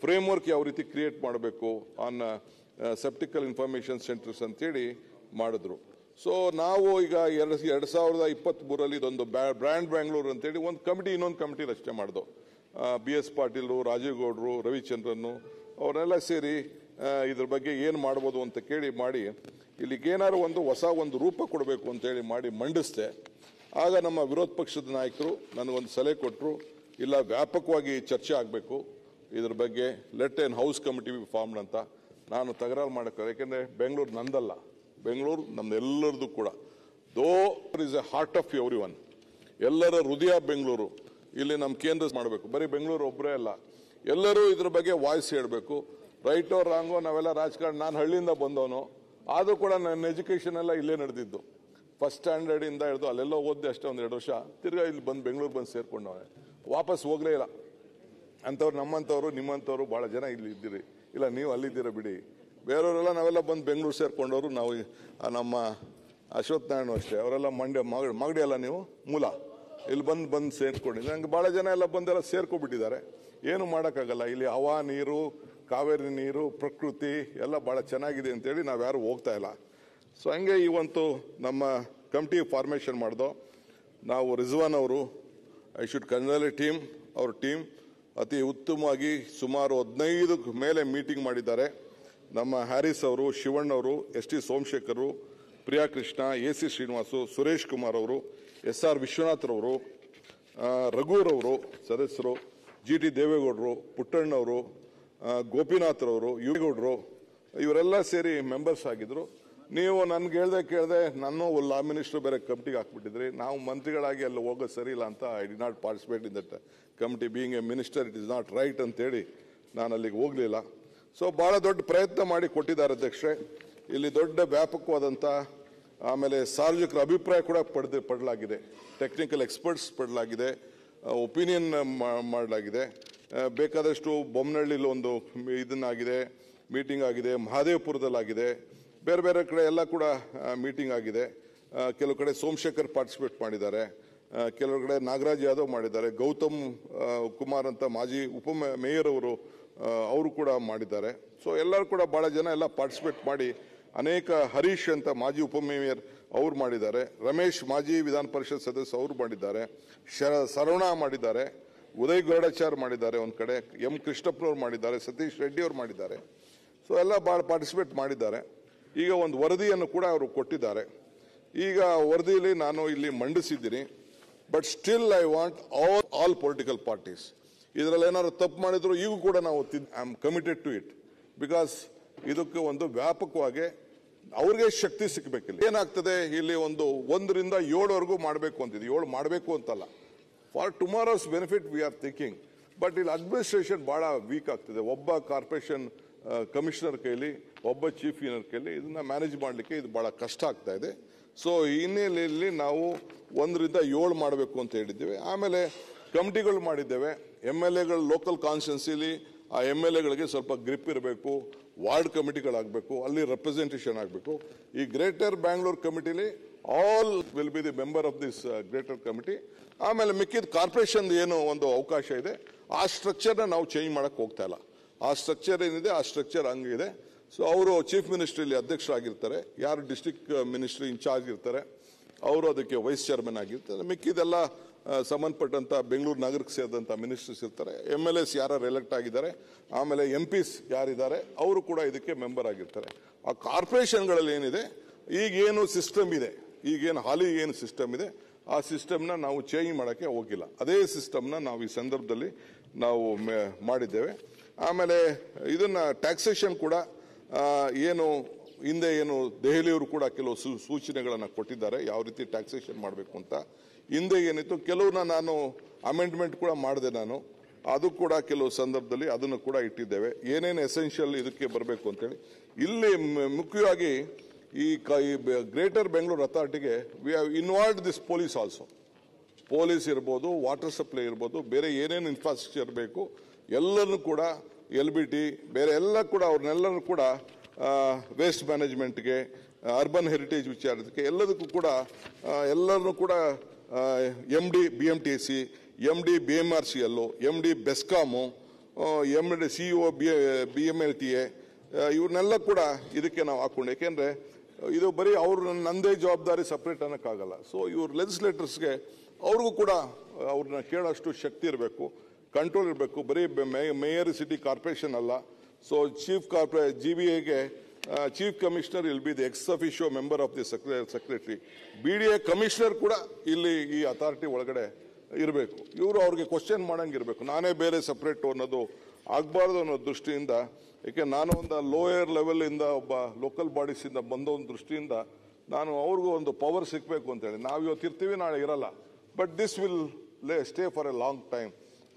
ಫ್ರೇಮ್ವರ್ಕ್ ಯಾವ ರೀತಿ ಕ್ರಿಯೇಟ್ ಮಾಡಬೇಕು ಆನ್ ಸೆಪ್ಟಿಕಲ್ ಇನ್ಫಾರ್ಮೇಷನ್ ಸೆಂಟರ್ಸ್ ಅಂತೇಳಿ ಮಾಡಿದ್ರು. ಸೊ ನಾವು ಈಗ 2023ರಲ್ಲಿ ಇದೊಂದು ಬ್ರ್ಯಾಂಡ್ ಬೆಂಗಳೂರು ಅಂತೇಳಿ ಒಂದು ಕಮಿಟಿ, ಇನ್ನೊಂದು ಕಮಿಟಿ ರಚನೆ ಮಾಡಿದ್ರು. BS ಪಾಟೀಲ್, ರಾಜೀವ್ ಗೌಡ್ರು, ರವಿಚಂದ್ರನ್ ಅವರೆಲ್ಲ ಸೇರಿ ಇದ್ರ ಬಗ್ಗೆ ಏನು ಮಾಡ್ಬೋದು ಅಂತ ಕೇಳಿ ಮಾಡಿ ಇಲ್ಲಿಗೇನಾದ್ರು ಒಂದು ರೂಪ ಕೊಡಬೇಕು ಅಂತೇಳಿ ಮಾಡಿ ಮಂಡಿಸ್ದೆ. ಆಗ ನಮ್ಮ ವಿರೋಧ ಪಕ್ಷದ ನಾಯಕರು ನನಗೊಂದು ಸಲಹೆ ಕೊಟ್ಟರು, ಇಲ್ಲ ವ್ಯಾಪಕವಾಗಿ ಚರ್ಚೆ ಆಗಬೇಕು ಇದ್ರ ಬಗ್ಗೆ, let N house committee be formed ಅಂತ. ನಾನು ತಕರಾರು ಮಾಡೋಕ್ಕೆ, ಯಾಕೆಂದರೆ ಬೆಂಗಳೂರು ನಂದಲ್ಲ, ಬೆಂಗಳೂರು ನಮ್ದೆಲ್ಲರದು ಕೂಡ. ದೋ is A heart of every one, ಎಲ್ಲರ ಹೃದಯ ಬೆಂಗಳೂರು. ಇಲ್ಲಿ ನಮ್ಮ ಕೇಂದ್ರ ಮಾಡಬೇಕು, ಬರೀ ಬೆಂಗಳೂರು ಒಬ್ಬರೇ ಅಲ್ಲ, ಎಲ್ಲರೂ ಇದ್ರ ಬಗ್ಗೆ ವಾಯ್ಸ್ ಹೇಳಬೇಕು. ರೈಟೋ ರಾಂಗೋ ನಾವೆಲ್ಲ ರಾಜಕಾರಣ, ನಾನು ಹಳ್ಳಿಯಿಂದ ಬಂದವನು, ಆದರೂ ಕೂಡ ನನ್ನ ಎಜುಕೇಷನ್ ಎಲ್ಲ ಇಲ್ಲೇ ನಡೆದಿದ್ದು. ಫಸ್ಟ್ ಸ್ಟ್ಯಾಂಡರ್ಡ್ ಇಂದ ಹಿಡಿದು ಅಲ್ಲೆಲ್ಲ ಓದಿದೆ ಅಷ್ಟೇ, 1-2 ವರ್ಷ. ತಿರ್ಗಾ ಇಲ್ಲಿ ಬಂದು ಬೆಂಗಳೂರು ಬಂದು ಸೇರ್ಕೊಂಡವನೆ, ವಾಪಸ್ ಹೋಗಲೇ ಇಲ್ಲ. ಅಂಥವ್ರು ನಮ್ಮಂಥವ್ರು ನಿಮ್ಮಂಥವ್ರು ಭಾಳ ಜನ ಇಲ್ಲಿ ಇದ್ದೀರಿ. ಇಲ್ಲ ನೀವು ಅಲ್ಲಿದ್ದೀರ ಬಿಡಿ, ಬೇರೆಯವರೆಲ್ಲ ನಾವೆಲ್ಲ ಬಂದು ಬೆಂಗಳೂರು ಸೇರ್ಕೊಂಡವರು. ನಾವು ನಮ್ಮ ಅಶ್ವಥ್ ನಾರಾಯಣ ಅಷ್ಟೇ, ಅವರೆಲ್ಲ ಮಾಗಡಿ ಅಲ್ಲ ನೀವು ಮೂಲ, ಇಲ್ಲಿ ಬಂದು ಸೇರ್ಕೊಂಡಿದ್ದಾರೆ. ಹಂಗೆ ಭಾಳ ಜನ ಎಲ್ಲ ಬಂದೆಲ್ಲ ಸೇರ್ಕೊಬಿಟ್ಟಿದ್ದಾರೆ. ಏನು ಮಾಡೋಕ್ಕಾಗಲ್ಲ, ಇಲ್ಲಿ ಹವಾ ನೀರು, ಕಾವೇರಿ ನೀರು, ಪ್ರಕೃತಿ ಎಲ್ಲ ಭಾಳ ಚೆನ್ನಾಗಿದೆ ಅಂತೇಳಿ ನಾವು ಯಾರು ಹೋಗ್ತಾ ಇಲ್ಲ. ಸೊ ಹಂಗೆ ಇವಂತೂ ನಮ್ಮ ಕಮಿಟಿ ಫಾರ್ಮೇಷನ್ ಮಾಡ್ದೋ ನಾವು. ರಿಜ್ವಾನ್ ಅವರು, ಐ ಶುಡ್ ಕಂಗ್ರಾಚುಲೇಟ್ ಟೀಮ್, ಅವ್ರ ಟೀಮ್ ಅತಿ ಉತ್ತಮವಾಗಿ ಸುಮಾರು 15 ಮೇಲೆ ಮೀಟಿಂಗ್ ಮಾಡಿದ್ದಾರೆ. ನಮ್ಮ ಹ್ಯಾರಿಸ್ ಅವರು, ಶಿವಣ್ಣ ಅವರು, S T Somashekhar, Priya Krishna, A C Srinivasu, Suresh Kumar ಅವರು, ಎಸ್ ಆರ್ ವಿಶ್ವನಾಥ್ರವರು, ರಘುರವರು ಸದಸ್ಯರು, ಜಿ ಟಿ ದೇವೇಗೌಡರು, ಪುಟ್ಟಣ್ಣವರು, ಗೋಪಿನಾಥ್ರವರು, ಯುಗೌಡರು ಇವರೆಲ್ಲ ಸೇರಿ ಮೆಂಬರ್ಸ್ ಆಗಿದ್ರು. ನೀವು ನನ್ಗೆ ಕೇಳ್ದೆ ನಾನು ಲಾ ಮಿನಿಸ್ಟರ್ ಬೇರೆ ಕಮಿಟಿಗೆ ಹಾಕ್ಬಿಟ್ಟಿದ್ರಿ. ನಾವು ಮಂತ್ರಿಗಳಾಗಿ ಅಲ್ಲಿ ಹೋಗೋದು ಸರಿ ಇಲ್ಲ ಅಂತ I did not participate in that committee being A minister it is not right ಅಂತೇಳಿ ನಾನು ಅಲ್ಲಿಗೆ ಹೋಗಲಿಲ್ಲ. ಸೊ ಭಾಳ ದೊಡ್ಡ ಪ್ರಯತ್ನ ಮಾಡಿ ಕೊಟ್ಟಿದ್ದಾರೆ ಅಧ್ಯಕ್ಷರೇ. ಇಲ್ಲಿ ದೊಡ್ಡ ವ್ಯಾಪಕವಾದಂಥ ಆಮೇಲೆ ಸಾರ್ವಜನಿಕರ ಅಭಿಪ್ರಾಯ ಕೂಡ ಪಡಲಾಗಿದೆ, ಟೆಕ್ನಿಕಲ್ ಎಕ್ಸ್ಪರ್ಟ್ಸ್ ಪಡಲಾಗಿದೆ, ಒಪಿನಿಯನ್ ಮಾಡಲಾಗಿದೆ. ಬೇಕಾದಷ್ಟು ಬೊಮ್ಮನಹಳ್ಳಿಲಿ ಒಂದು ಇದನ್ನಾಗಿದೆ, ಮೀಟಿಂಗ್ ಆಗಿದೆ, ಮಹಾದೇವಪುರದಲ್ಲಾಗಿದೆ, ಬೇರೆ ಬೇರೆ ಕಡೆ ಎಲ್ಲ ಕೂಡ ಮೀಟಿಂಗ್ ಆಗಿದೆ. ಕೆಲವು ಕಡೆ ಸೋಮಶೇಖರ್ ಪಾರ್ಟಿಸಿಪೇಟ್ ಮಾಡಿದ್ದಾರೆ, ಕೆಲವು ಕಡೆ ನಾಗರಾಜ್ ಯಾದವ್ ಮಾಡಿದ್ದಾರೆ, ಗೌತಮ್ ಕುಮಾರ್ ಅಂತ ಮಾಜಿ ಮೇಯರ್ ಅವರು ಕೂಡ ಮಾಡಿದ್ದಾರೆ. ಸೊ ಎಲ್ಲರೂ ಕೂಡ ಭಾಳ ಜನ ಎಲ್ಲ ಪಾರ್ಟಿಸಿಪೇಟ್ ಮಾಡಿ ಅನೇಕ ಹರೀಶ್ ಅಂತ ಮಾಜಿ ಉಪಮೇಯರ್ ಅವ್ರು ಮಾಡಿದ್ದಾರೆ, ರಮೇಶ್ ಮಾಜಿ ವಿಧಾನ ಪರಿಷತ್ ಸದಸ್ಯ ಅವರು ಮಾಡಿದ್ದಾರೆ, ಸರವಣ ಮಾಡಿದ್ದಾರೆ, ಉದಯ್ ಗರುಡಾಚಾರ್ ಮಾಡಿದ್ದಾರೆ, ಒಂದು ಕಡೆ ಎಂ ಕೃಷ್ಣಪ್ಪನವ್ರು ಮಾಡಿದ್ದಾರೆ, ಸತೀಶ್ ರೆಡ್ಡಿ ಅವರು ಮಾಡಿದ್ದಾರೆ. ಸೊ ಎಲ್ಲ ಭಾಳ ಪಾರ್ಟಿಸಿಪೇಟ್ ಮಾಡಿದ್ದಾರೆ. ಈಗ ಒಂದು ವರದಿಯನ್ನು ಕೂಡ ಅವರು ಕೊಟ್ಟಿದ್ದಾರೆ. ಈಗ ವರದಿಯಲ್ಲಿ ನಾನು ಇಲ್ಲಿ ಮಂಡಿಸಿದ್ದೀನಿ. But still I want all political parties ಇದರಲ್ಲಿ ಏನಾದ್ರು ತಪ್ಪು ಮಾಡಿದ್ರು ಈಗ ಕೂಡ ನಾವು I am committed to it. Because ಇದಕ್ಕೆ ಒಂದು ವ್ಯಾಪಕವಾಗಿ ಅವ್ರಿಗೆ ಶಕ್ತಿ ಸಿಕ್ಕಬೇಕಿಲ್ಲ. ಏನಾಗ್ತದೆ ಇಲ್ಲಿ 1ರಿಂದ 7ವರೆಗೂ ಮಾಡಬೇಕು ಅಂತಿದೆ. 7 ಮಾಡಬೇಕು ಅಂತಲ್ಲ, for tomorrow's benefit we are thinking. But ಇಲ್ಲಿ ಅಡ್ಮಿನಿಸ್ಟ್ರೇಷನ್ ಭಾಳ ವೀಕ್ ಆಗ್ತದೆ. ಒಬ್ಬ ಕಾರ್ಪೊರೇಷನ್ ಕಮಿಷನರ್ ಕೈಲಿ, ಒಬ್ಬ ಚೀಫ್ ಇಂಜಿನಿಯರ್ ಕೈಲಿ ಇದನ್ನ ಮ್ಯಾನೇಜ್ ಮಾಡಲಿಕ್ಕೆ ಇದು ಭಾಳ ಕಷ್ಟ ಆಗ್ತಾ ಇದೆ. ಸೊ ಈ ಹಿನ್ನೆಲೆಯಲ್ಲಿ ನಾವು 1ರಿಂದ 7 ಮಾಡಬೇಕು ಅಂತ ಹೇಳಿದ್ದೇವೆ. ಆಮೇಲೆ ಕಮಿಟಿಗಳು ಮಾಡಿದ್ದೇವೆ. MLAಗಳು ಲೋಕಲ್ ಕಾನ್ಸ್ಟಿಟ್ಯೂನ್ಸಿಲಿ ಆ MLAಗಳಿಗೆ ಸ್ವಲ್ಪ ಗ್ರಿಪ್ ಇರಬೇಕು, ವಾರ್ಡ್ ಕಮಿಟಿಗಳಾಗಬೇಕು, ಅಲ್ಲಿ ರೆಪ್ರೆಸೆಂಟೇಷನ್ ಆಗಬೇಕು. ಈ ಗ್ರೇಟರ್ ಬ್ಯಾಂಗ್ಳೂರ್ ಕಮಿಟಿಲಿ all will be the member of this greater committee. ಆಮೇಲೆ ಮಿಕ್ಕಿದ ಕಾರ್ಪೊರೇಷನ್ ಏನು ಒಂದು ಅವಕಾಶ ಇದೆ ಆ ಸ್ಟ್ರಕ್ಚರ್ನ ನಾವು ಚೇಂಜ್ ಮಾಡಕ್ಕೆ ಹೋಗ್ತಾ ಇಲ್ಲ. ಆ ಸ್ಟ್ರಕ್ಚರ್ ಏನಿದೆ ಆ ಸ್ಟ್ರಕ್ಚರ್ ಹಂಗಿದೆ. ಸೊ ಅವರು ಚೀಫ್ ಮಿನಿಸ್ಟ್ರಿಲಿ ಅಧ್ಯಕ್ಷರಾಗಿರ್ತಾರೆ, ಯಾರು ಡಿಸ್ಟ್ರಿಕ್ಟ್ ಮಿನಿಸ್ಟ್ರಿ ಇನ್ಚಾರ್ಜ್ ಇರ್ತಾರೆ ಅವರು ಅದಕ್ಕೆ ವೈಸ್ ಚೇರ್ಮನ್ ಆಗಿರ್ತಾರೆ. ಮಿಕ್ಕಿದೆಲ್ಲ ಸಂಬಂಧಪಟ್ಟಂತ ಬೆಂಗಳೂರು ನಗರಕ್ಕೆ ಸೇರಿದಂಥ ಮಿನಿಸ್ಟರ್ಸ್ ಇರ್ತಾರೆ, MLAs ಯಾರು ಎಲೆಕ್ಟ್ ಆಗಿದ್ದಾರೆ, ಆಮೇಲೆ MPs ಯಾರಿದ್ದಾರೆ ಅವರು ಕೂಡ ಇದಕ್ಕೆ ಮೆಂಬರ್ ಆಗಿರ್ತಾರೆ. ಆ ಕಾರ್ಪೊರೇಷನ್ಗಳಲ್ಲಿ ಏನಿದೆ ಈಗೇನು ಸಿಸ್ಟಮ್ ಇದೆ, ಈಗೇನು ಹಾಲಿ ಏನು ಸಿಸ್ಟಮ್ ಇದೆ ಆ ಸಿಸ್ಟಮ್ನ ನಾವು ಚೇಂಜ್ ಮಾಡೋಕ್ಕೆ ಹೋಗಿಲ್ಲ. ಅದೇ ಸಿಸ್ಟಮ್ನ ನಾವು ಈ ಸಂದರ್ಭದಲ್ಲಿ ನಾವು ಮಾಡಿದ್ದೇವೆ. ಆಮೇಲೆ ಇದನ್ನ ಟ್ಯಾಕ್ಸೇಷನ್ ಕೂಡ ಏನು ಹಿಂದೆ ಏನು ದೆಹಲಿಯವರು ಕೂಡ ಕೆಲವು ಸೂಚನೆಗಳನ್ನು ಕೊಟ್ಟಿದ್ದಾರೆ ಯಾವ ರೀತಿ ಟ್ಯಾಕ್ಸೇಷನ್ ಮಾಡಬೇಕು ಅಂತ. ಹಿಂದೆ ಏನಿತ್ತು ಕೆಲವನ್ನ ನಾನು ಅಮೆಂಡ್ಮೆಂಟ್ ಕೂಡ ಮಾಡಿದೆ ನಾನು, ಅದು ಕೂಡ ಕೆಲವು ಸಂದರ್ಭದಲ್ಲಿ ಅದನ್ನು ಕೂಡ ಇಟ್ಟಿದ್ದೇವೆ. ಏನೇನು ಎಸೆನ್ಷಿಯಲ್ ಇದಕ್ಕೆ ಬರಬೇಕು ಅಂತೇಳಿ ಇಲ್ಲಿ ಮುಖ್ಯವಾಗಿ ಈ ಗ್ರೇಟರ್ ಬೆಂಗಳೂರು ಅಥಾರಿಟಿಗೆ we have involved this police also. Police ಇರ್ಬೋದು, ವಾಟರ್ ಸಪ್ಲೈ ಇರ್ಬೋದು, ಬೇರೆ ಏನೇನು ಇನ್ಫ್ರಾಸ್ಟ್ರಕ್ಚರ್ ಬೇಕು ಎಲ್ಲರನ್ನು ಕೂಡ LBT ಬೇರೆ ಎಲ್ಲ ಕೂಡ ಅವ್ರನ್ನೆಲ್ಲರೂ ಕೂಡ ವೇಸ್ಟ್ ಮ್ಯಾನೇಜ್ಮೆಂಟ್ಗೆ, ಅರ್ಬನ್ ಹೆರಿಟೇಜ್ ವಿಚಾರಕ್ಕೆ ಎಲ್ಲದಕ್ಕೂ ಕೂಡ ಎಲ್ಲರನ್ನು ಕೂಡ MD BMTC, MD BMRCL, MD BESCOM, MD CEO BMLTA ಇವ್ರನ್ನೆಲ್ಲ ಕೂಡ ಇದಕ್ಕೆ ನಾವು ಹಾಕೊಂಡು. ಯಾಕೆಂದರೆ ಇದು ಬರೀ ಅವ್ರ ನಂದೇ ಜವಾಬ್ದಾರಿ ಸಪ್ರೇಟ್ ಅನ್ನೋಕ್ಕಾಗಲ್ಲ. ಸೊ ಇವ್ರ ಲೆಜಿಸ್ಲೇಟರ್ಸ್ಗೆ ಅವ್ರಿಗೂ ಕೂಡ ಅವ್ರನ್ನ ಕೇಳೋಷ್ಟು ಶಕ್ತಿ ಇರಬೇಕು, ಕಂಟ್ರೋಲ್ ಇರಬೇಕು. ಬರೀ ಮೇಯರ್ ಸಿಟಿ ಕಾರ್ಪೊರೇಷನ್ ಅಲ್ಲ. ಸೊ GBAಗೆ chief commissioner will be the ex officio member of the secretary. BDA commissioner ಕೂಡ ಇಲ್ಲಿ ಈ ಅಥಾರಿಟಿ ಒಳಗಡೆ ಇರಬೇಕು. ಇವರು ಅವ್ರಿಗೆ ಕ್ವಶನ್ ಮಾಡಂಗಿರ್ಬೇಕು. ನಾನೇ ಬೇರೆ ಸಪ್ರೇಟ್ ಅನ್ನೋದು ಆಗಬಾರ್ದು ಅನ್ನೋ ದೃಷ್ಟಿಯಿಂದ, ಏಕೆ ನಾನು ಒಂದು ಲೋಯರ್ ಲೆವೆಲ್ ಇಂದ ಒಬ್ಬ ಲೋಕಲ್ ಬಾಡೀಸ್ ಇಂದ ಬಂದ ಒಂದು ದೃಷ್ಟಿಯಿಂದ ನಾನು ಅವ್ರಿಗೂ ಒಂದು ಪವರ್ ಸಿಗಬೇಕು ಅಂತೇಳಿ. ನಾವು ಇವತ್ತು ಇರ್ತೀವಿ, ನಾಳೆ ಇರಲ್ಲ, but this will stay for A long time.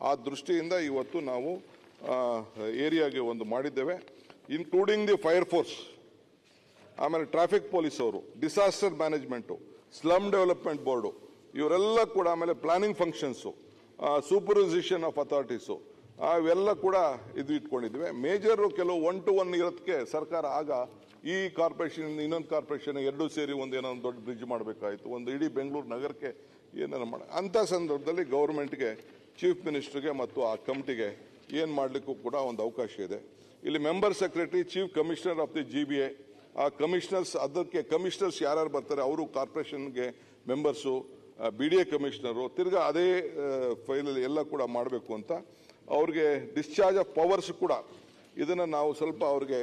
ಆ ದೃಷ್ಟಿಯಿಂದ ಇವತ್ತು ನಾವು ಏರಿಯಾಗೆ ಒಂದು ಮಾಡಿದ್ದೇವೆ, ಇನ್ಕ್ಲೂಡಿಂಗ್ ದಿ ಫೈರ್ ಫೋರ್ಸ್, ಆಮೇಲೆ ಟ್ರಾಫಿಕ್ ಪೊಲೀಸ್ ಅವರು, disaster management, slum development board ಇವರೆಲ್ಲ ಕೂಡ, ಆಮೇಲೆ ಪ್ಲಾನಿಂಗ್ ಫಂಕ್ಷನ್ಸು, ಸೂಪರ್ವೈಸೇಷನ್ ಆಫ್ ಅಥಾರಿಟೀಸು ಅವೆಲ್ಲ ಕೂಡ ಇದು ಇಟ್ಕೊಂಡಿದ್ವಿ. ಮೇಜರ್ ಕೆಲವು 1 to 1 ಇರೋದಕ್ಕೆ ಸರ್ಕಾರ ಆಗ ಈ ಕಾರ್ಪೊರೇಷನ್ ಇನ್ನೊಂದು ಕಾರ್ಪೊರೇಷನ್ ಎರಡೂ ಸೇರಿ ಏನೋ ಒಂದು ದೊಡ್ಡ ಬ್ರಿಡ್ಜ್ ಮಾಡಬೇಕಾಯಿತು, ಒಂದು ಇಡೀ ಬೆಂಗಳೂರು ನಗರಕ್ಕೆ ಏನಾರು ಅಂಥ ಸಂದರ್ಭದಲ್ಲಿ ಗೌರ್ಮೆಂಟ್ಗೆ, ಚೀಫ್ ಮಿನಿಸ್ಟರ್ಗೆ ಮತ್ತು ಆ ಕಮಿಟಿಗೆ ಏನು ಮಾಡಲಿಕ್ಕೂ ಕೂಡ ಒಂದು ಅವಕಾಶ ಇದೆ. ಇಲ್ಲಿ member secretary, chief commissioner of the GBA, ಆ ಕಮಿಷನರ್ಸ್, ಅದಕ್ಕೆ ಕಮಿಷನರ್ಸ್ ಯಾರ್ಯಾರು ಬರ್ತಾರೆ ಅವರು ಕಾರ್ಪೊರೇಷನ್ಗೆ ಮೆಂಬರ್ಸು, BDA ಕಮಿಷನರು, ತಿರ್ಗಾ ಅದೇ ಫೈಲಲ್ಲಿ ಎಲ್ಲ ಕೂಡ ಮಾಡಬೇಕು ಅಂತ. ಅವ್ರಿಗೆ ಡಿಸ್ಚಾರ್ಜ್ ಆಫ್ ಪವರ್ಸ್ ಕೂಡ ಇದನ್ನು ನಾವು ಸ್ವಲ್ಪ ಅವ್ರಿಗೆ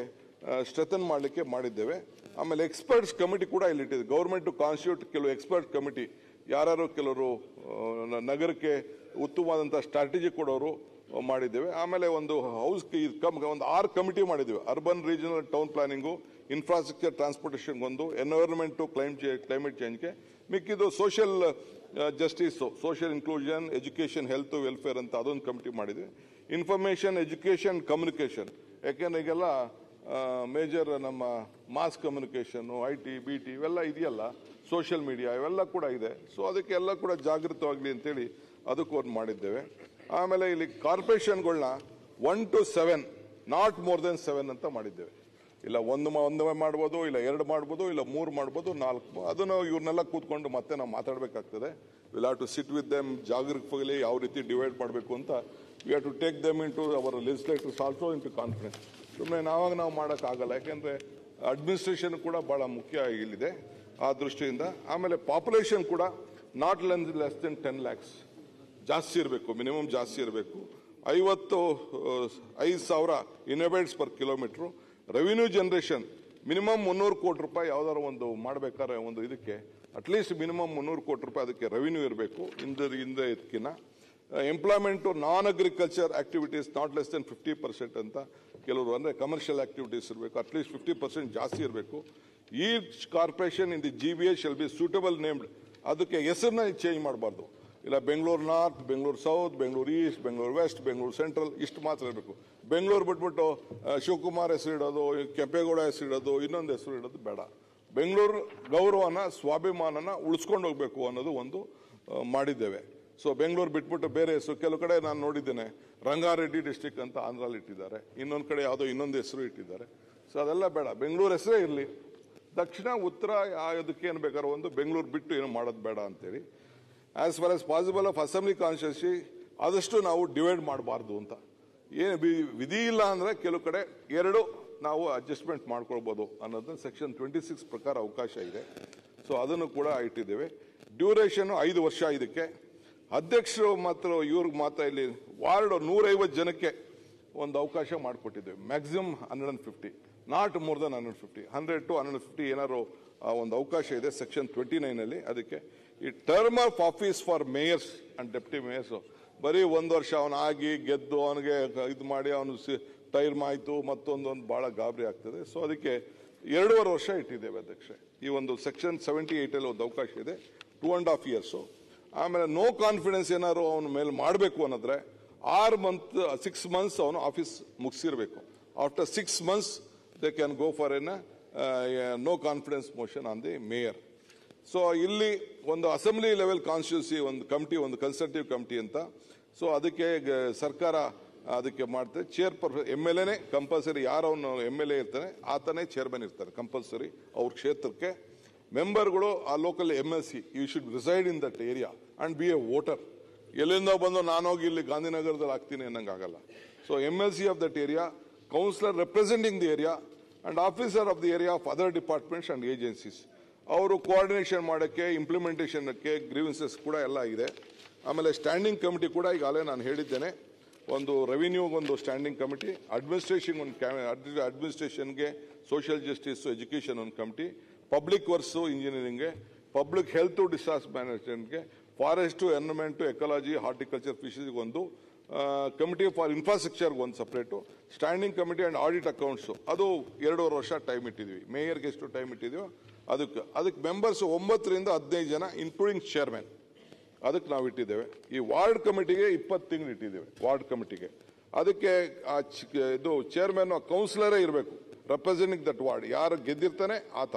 ಸ್ಟ್ರೆಂಥನ್ ಮಾಡಲಿಕ್ಕೆ ಮಾಡಿದ್ದೇವೆ. ಆಮೇಲೆ ಎಕ್ಸ್ಪರ್ಟ್ಸ್ ಕಮಿಟಿ ಕೂಡ ಇಲ್ಲಿ ಇಟ್ಟಿದೆ. ಗೌರ್ಮೆಂಟ್ ಟು ಕಾನ್ಸ್ಟಿಟ್ಯೂಟ್ ಕೆಲವು ಎಕ್ಸ್ಪರ್ಟ್ ಕಮಿಟಿ, ಯಾರು ಕೆಲವರು ನಗರಕ್ಕೆ ಉತ್ತಮವಾದಂತಹ ಸ್ಟ್ರಾಟಜಿ ಕೊಡೋರು ಮಾಡಿದ್ದೇವೆ. ಆಮೇಲೆ ಒಂದು ಒಂದು 6 ಕಮಿಟಿ ಮಾಡಿದ್ದೇವೆ. Urban regional town planning, infrastructure transportation ಒಂದು, ಎನ್ವೈರನ್ಮೆಂಟ್ ಕ್ಲೈಮೇಟ್ ಚೇಂಜ್ಗೆ, ಮಿಕ್ಕಿದ್ದು social justice, social inclusion, education, health, welfare ಅಂತ ಅದೊಂದು ಕಮಿಟಿ ಮಾಡಿದ್ವಿ. ಇನ್ಫಾರ್ಮೇಶನ್, ಎಜುಕೇಷನ್, ಕಮ್ಯುನಿಕೇಷನ್, ಯಾಕೆಂದ್ರೆ ಈಗೆಲ್ಲ ಮೇಜರ್ ನಮ್ಮ ಮಾಸ್ ಕಮ್ಯುನಿಕೇಷನ್, IT, BT ಇವೆಲ್ಲ ಇದೆಯಲ್ಲ, ಸೋಷಿಯಲ್ ಮೀಡಿಯಾ ಇವೆಲ್ಲ ಕೂಡ ಇದೆ. ಸೊ ಅದಕ್ಕೆಲ್ಲ ಕೂಡ ಜಾಗೃತವಾಗಲಿ ಅಂತೇಳಿ ಅದಕ್ಕೂ ಒಂದು ಮಾಡಿದ್ದೇವೆ. ಆಮೇಲೆ ಇಲ್ಲಿ ಕಾರ್ಪೊರೇಷನ್ಗಳನ್ನ 1 to 7, ನಾಟ್ ಮೋರ್ ದೆನ್ 7 ಅಂತ ಮಾಡಿದ್ದೇವೆ. ಇಲ್ಲ ಒಂದು ಮಾಡ್ಬೋದು, ಇಲ್ಲ 2 ಮಾಡ್ಬೋದು, ಇಲ್ಲ 3 ಮಾಡ್ಬೋದು, 4. ಅದನ್ನು ಇವ್ರನ್ನೆಲ್ಲ ಕೂತ್ಕೊಂಡು ಮತ್ತೆ ನಾವು ಮಾತಾಡಬೇಕಾಗ್ತದೆ. Will have to sit with them, ಜಾಗರೂಕವಾಗಿ ಯಾವ ರೀತಿ ಡಿವೈಡ್ ಮಾಡಬೇಕು ಅಂತ. We have to take them into our legislators also into conference. ಸುಮ್ಮನೆ ನಾವು ಮಾಡೋಕ್ಕಾಗಲ್ಲ, ಯಾಕೆಂದರೆ ಅಡ್ಮಿನಿಸ್ಟ್ರೇಷನ್ ಕೂಡ ಭಾಳ ಮುಖ್ಯ ಇಲ್ಲಿದೆ ಆ ದೃಷ್ಟಿಯಿಂದ. ಆಮೇಲೆ ಪಾಪ್ಯುಲೇಷನ್ ಕೂಡ ನಾಟ್ ಲೆಸ್ ದೆನ್ 10 lakhs ಜಾಸ್ತಿ ಇರಬೇಕು, ಮಿನಿಮಮ್ ಜಾಸ್ತಿ ಇರಬೇಕು. 55,000 inhabits per kilometre. Revenue generation minimum 300 ಕೋಟಿ ರೂಪಾಯಿ ಯಾವ್ದಾರು ಒಂದು ಮಾಡಬೇಕಾದ್ರೆ ಒಂದು ಇದಕ್ಕೆ ಅಟ್ಲೀಸ್ಟ್ ಮಿನಿಮಮ್ 300 ಕೋಟಿ ರೂಪಾಯಿ ಅದಕ್ಕೆ ರೆವಿನ್ಯೂ ಇರಬೇಕು ಇದಕ್ಕಿನ್ನ. Employment non agriculture activities not less than 50% ಅಂತ ಕೆಲವರು, ಅಂದರೆ ಕಮರ್ಷಿಯಲ್ ಆಕ್ಟಿವಿಟೀಸ್ ಇರಬೇಕು, ಅಟ್ಲೀಸ್ಟ್ 50% ಜಾಸ್ತಿ ಇರಬೇಕು. Each corporation in the GBA shall be suitable named. ಅದಕ್ಕೆ ಹೆಸರನ್ನ ಚೇಂಜ್ ಮಾಡಬಾರ್ದು. ಇಲ್ಲ Bengaluru North, Bengaluru South, Bengaluru East, Bengaluru West, Bengaluru Central ಇಷ್ಟು ಮಾತ್ರ ಇರಬೇಕು. ಬೆಂಗಳೂರು ಬಿಟ್ಬಿಟ್ಟು ಶಿವಕುಮಾರ್ ಹೆಸರು ಇಡೋದು, ಕೆಂಪೇಗೌಡ ಹೆಸರು ಇಡೋದು, ಇನ್ನೊಂದು ಹೆಸರು ಇಡೋದು ಬೇಡ. ಬೆಂಗಳೂರು ಗೌರವನ, ಸ್ವಾಭಿಮಾನನ ಉಳಿಸ್ಕೊಂಡು ಹೋಗ್ಬೇಕು ಅನ್ನೋದು ಒಂದು ಮಾಡಿದ್ದೇವೆ. ಸೊ ಬೆಂಗಳೂರು ಬಿಟ್ಬಿಟ್ಟು ಬೇರೆ ಹೆಸರು, ಕೆಲವು ಕಡೆ ನಾನು ನೋಡಿದ್ದೇನೆ ರಂಗಾರೆಡ್ಡಿ ಡಿಸ್ಟ್ರಿಕ್ಟ್ ಅಂತ ಆಂಧ್ರಲ್ಲಿ ಇಟ್ಟಿದ್ದಾರೆ, ಇನ್ನೊಂದು ಕಡೆ ಯಾವುದೋ ಇನ್ನೊಂದು ಹೆಸರು ಇಟ್ಟಿದ್ದಾರೆ. ಸೊ ಅದೆಲ್ಲ ಬೇಡ, ಬೆಂಗಳೂರು ಹೆಸರೇ ಇರಲಿ. ದಕ್ಷಿಣ ಉತ್ತರ ಅದಕ್ಕೇನು ಬೇಕಾದ್ರೂ ಒಂದು, ಬೆಂಗಳೂರು ಬಿಟ್ಟು ಏನು ಮಾಡೋದು ಬೇಡ ಅಂತೇಳಿ. As far as possible of assembly constituency ಆದಷ್ಟು ನಾವು ಡಿವೈಡ್ ಮಾಡಬಾರ್ದು ಅಂತ. ಏನು ವಿಧಿ ಇಲ್ಲ ಅಂದರೆ ಕೆಲವು ಕಡೆ 2 ನಾವು ಅಡ್ಜಸ್ಟ್ಮೆಂಟ್ ಮಾಡ್ಕೊಳ್ಬೋದು ಅನ್ನೋದನ್ನ ಸೆಕ್ಷನ್ 26 ಪ್ರಕಾರ ಅವಕಾಶ ಇದೆ. ಸೊ ಅದನ್ನು ಕೂಡ ಇಟ್ಟಿದ್ದೇವೆ. ಡ್ಯೂರೇಷನ್ 5 ವರ್ಷ ಇದಕ್ಕೆ. ಅಧ್ಯಕ್ಷರು ಮಾತ್ರ ಇವ್ರಿಗೆ ಮಾತ್ರ ಇಲ್ಲಿ ವಾರ್ಡ್ 150 ಜನಕ್ಕೆ ಒಂದು ಅವಕಾಶ ಮಾಡಿಕೊಟ್ಟಿದ್ದೇವೆ. Maximum 150, not more than 150. 100 to 150 ಏನಾದ್ರು ಒಂದು ಅವಕಾಶ ಇದೆ ಸೆಕ್ಷನ್ 29 ಅದಕ್ಕೆ. ಈ term of office for mayors and deputy mayors ಬರೀ 1 ವರ್ಷ ಅವನಾಗಿ ಗೆದ್ದು ಅವನಿಗೆ ಇದು ಮಾಡಿ ಅವನು ಟೈರ್ ಮಾಯ್ತು ಮತ್ತೊಂದು ಬಹಳ ಗಾಬರಿ ಆಗ್ತದೆ. ಸೊ ಅದಕ್ಕೆ 2.5 ವರ್ಷ ಇಟ್ಟಿದ್ದೇವೆ ಅಧ್ಯಕ್ಷೆ. ಈ ಒಂದು ಸೆಕ್ಷನ್ 78 ಒಂದು ಅವಕಾಶ ಇದೆ, 2.5 years. ಆಮೇಲೆ ನೋ ಕಾನ್ಫಿಡೆನ್ಸ್ ಏನಾದ್ರು ಅವನ ಮೇಲೆ ಮಾಡಬೇಕು ಅನ್ನೋದ್ರೆ 6 months ಅವನು ಆಫೀಸ್ ಮುಗಿಸಿರ್ಬೇಕು. After 6 months they can go for no confidence motion on the mayor. So ಇಲ್ಲಿ ಒಂದು ಅಸೆಂಬ್ಲಿ ಲೆವೆಲ್ ಕಾನ್ಸ್ಟಿಟ್ಯೂನ್ಸಿ ಒಂದು ಕಮಿಟಿ, ಒಂದು ಕನ್ಸಲ್ಟೇಟಿವ್ ಕಮಿಟಿ ಅಂತ. ಸೊ ಅದಕ್ಕೆ ಸರ್ಕಾರ ಅದಕ್ಕೆ ಮಾಡ್ತಾರೆ. ಚೇರ್ಪರ್ಸನ್ MLA ಕಂಪಲ್ಸರಿ, ಯಾರು ಅವನು MLA ಇರ್ತಾನೆ ಆತನೇ ಚೇರ್ಮನ್ ಇರ್ತಾರೆ ಕಂಪಲ್ಸರಿ ಅವ್ರ ಕ್ಷೇತ್ರಕ್ಕೆ. ಮೆಂಬರ್ಗಳು ಆ local MLC you should reside in that area and be a voter. ಎಲ್ಲಿಂದ ಬಂದು ನಾನೋಗಿ ಇಲ್ಲಿ ಗಾಂಧಿನಗರದಲ್ಲಿ ಆಗ್ತೀನಿ ಅನ್ನಂಗಾಗಲ್ಲ. So MLC of that area, councillor representing the area and officer of the area of other departments and agencies. ಅವರು coordination ಮಾಡೋಕ್ಕೆ, ಇಂಪ್ಲಿಮೆಂಟೇಷನ್ಗೆ, ಗ್ರೀವೆನ್ಸಸ್ ಕೂಡ ಎಲ್ಲ ಇದೆ. ಆಮೇಲೆ ಸ್ಟ್ಯಾಂಡಿಂಗ್ ಕಮಿಟಿ ಕೂಡ ಈಗಾಗಲೇ ನಾನು ಹೇಳಿದ್ದೇನೆ. ಒಂದು ರೆವಿನ್ಯೂಗೊಂದು ಸ್ಟ್ಯಾಂಡಿಂಗ್ ಕಮಿಟಿ, ಅಡ್ಮಿನಿಸ್ಟ್ರೇಷನ್ಗೆ, ಸೋಷಿಯಲ್ ಜಸ್ಟಿಸ್, ಎಜುಕೇಷನ್ ಒಂದು ಕಮಿಟಿ, ಪಬ್ಲಿಕ್ ವರ್ಕ್ಸು, ಇಂಜಿನಿಯರಿಂಗ್ಗೆ, ಪಬ್ಲಿಕ್ ಹೆಲ್ತ್ ಡಿಸಾಸ್ಟರ್ ಮ್ಯಾನೇಜ್ಮೆಂಟ್ಗೆ, ಫಾರೆಸ್ಟ್, ಎನ್ವಿರಾನ್ಮೆಂಟ್, ಎಕಾಲಜಿ, ಹಾರ್ಟಿಕಲ್ಚರ್, ಫಿಶಿಸ್ಗೆ ಒಂದು ಕಮಿಟಿ, ಫಾರ್ ಇನ್ಫ್ರಾಸ್ಟ್ರಕ್ಚರ್ಗೆ ಒಂದು separate, standing committee and audit accounts ಅದು 2.5 ವರ್ಷ ಟೈಮ್ ಇಟ್ಟಿದ್ವಿ. ಮೇಯರ್ಗೆ ಎಷ್ಟು ಟೈಮ್ ಇಟ್ಟಿದ್ವಿ ಅದಕ್ಕೆ ಮೆಂಬರ್ಸ್ 9 ರಿಂದ 15 ಜನ ಇನ್ಕ್ಲೂಡಿಂಗ್ ಚೇರ್ಮನ್ ಅದಕ್ಕೆ ನಾವು ಇಟ್ಟಿದ್ದೇವೆ. ಈ ವಾರ್ಡ್ ಕಮಿಟಿಗೆ 20 ತಿಂಗಳು ಇಟ್ಟಿದ್ದೇವೆ. ವಾರ್ಡ್ ಕಮಿಟಿಗೆ ಅದಕ್ಕೆ ಇದು ಚೇರ್ಮನ್ ಕೌನ್ಸಿಲರೇ ಇರಬೇಕು, ರೆಪ್ರೆಸೆಂಟಿಂಗ್ ದಟ್ ವಾರ್ಡ್. ಯಾರು ಗೆದ್ದಿರ್ತಾನೆ ಆತ.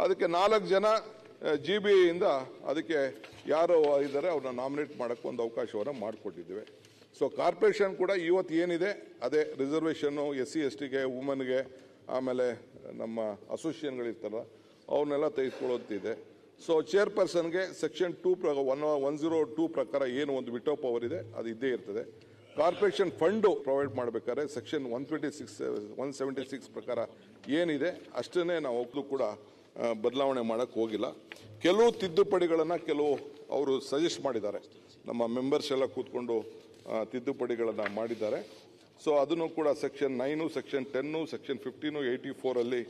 ಅದಕ್ಕೆ 4 ಜನ GBA ಇಂದ ಅದಕ್ಕೆ ಯಾರು ಇದ್ದಾರೆ ಅವ್ರನ್ನ ನಾಮಿನೇಟ್ ಮಾಡೋಕ್ಕೆ ಒಂದು ಅವಕಾಶವನ್ನು ಮಾಡಿಕೊಟ್ಟಿದ್ದೇವೆ. ಸೊ ಕಾರ್ಪೊರೇಷನ್ ಕೂಡ ಇವತ್ತು ಏನಿದೆ ಅದೇ ರಿಸರ್ವೇಷನ್ನು SC STಗೆ, ವುಮನ್ಗೆ, ಆಮೇಲೆ ನಮ್ಮ ಅಸೋಸಿಯೇಷನ್ಗಳಿರ್ತಾರಲ್ಲ ಅವನ್ನೆಲ್ಲ ತೆಗೆದುಕೊಳ್ಳುತ್ತಿದೆ. ಸೊ ಚೇರ್ಪರ್ಸನ್ಗೆ ಸೆಕ್ಷನ್ 102 ಪ್ರಕಾರ ಏನು ಒಂದು ವಿಟೋ ಪವರ್ ಇದೆ ಅದು ಇದ್ದೇ ಇರ್ತದೆ. ಕಾರ್ಪೊರೇಷನ್ ಫಂಡು ಪ್ರೊವೈಡ್ ಮಾಡಬೇಕಾದ್ರೆ ಸೆಕ್ಷನ್ 176 ಪ್ರಕಾರ ಏನಿದೆ ಅಷ್ಟನ್ನೇ ನಾವು ಒಬ್ಬರು ಕೂಡ ಬದಲಾವಣೆ ಮಾಡೋಕ್ಕೆ ಹೋಗಿಲ್ಲ. ಕೆಲವು ತಿದ್ದುಪಡಿಗಳನ್ನು ಕೆಲವು ಅವರು ಸಜೆಸ್ಟ್ ಮಾಡಿದ್ದಾರೆ. ನಮ್ಮ ಮೆಂಬರ್ಸ್ ಎಲ್ಲ ಕೂತ್ಕೊಂಡು ತಿದ್ದುಪಡಿಗಳನ್ನು ಮಾಡಿದ್ದಾರೆ. ಸೊ ಅದನ್ನು ಕೂಡ ಸೆಕ್ಷನ್ 9, ಸೆಕ್ಷನ್ 10, ಸೆಕ್ಷನ್ 15, 84 ಅಲ್ಲಿ